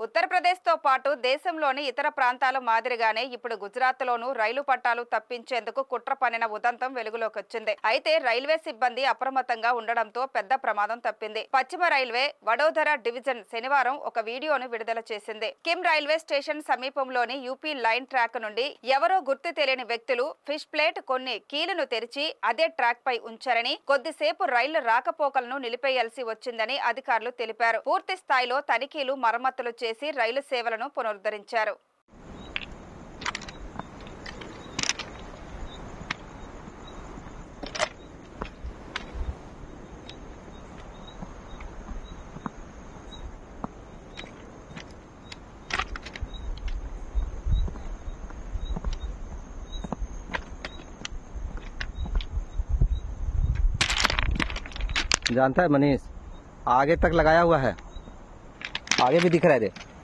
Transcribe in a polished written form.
ఉత్తరప్రదేశ్ తో పాటు దేశంలోని ఇతర ప్రాంతాల మాదిరిగానే ఇప్పుడు గుజరాత్ లోనూ రైలు పట్టాలు తప్పించేందుకు కుట్ర పన్నిన ఉదంతం వెలుగులోకి వచ్చింది. అయితే రైల్వే సిబ్బంది అప్రమత్తంగా ఉండడంతో పెద్ద ప్రమాదం తప్పింది. పశ్చిమ రైల్వే వడోదర డివిజన్ శనివారం ఒక వీడియోను విడుదల చేసింది. కిమ్ రైల్వే స్టేషన్ సమీపంలోని యూపీ లైన్ ట్రాక్ నుండి ఎవరో గుర్తు తెలియని వ్యక్తులు ఫిష్ ప్లేట్ కొన్ని కీలును తెరిచి అదే ట్రాక్ పై ఉంచారని, కొద్దిసేపు రైలు రాకపోకలను నిలిపేయాల్సి వచ్చిందని అధికారులు తెలిపారు. పూర్తి స్థాయిలో తనిఖీలు మరమ్మతులు చేసి రైలు సేవలను పునరుద్ధరించారు. जानता है मनीष, आगे तक लगाया हुआ है, आगे भी दिख रहा है।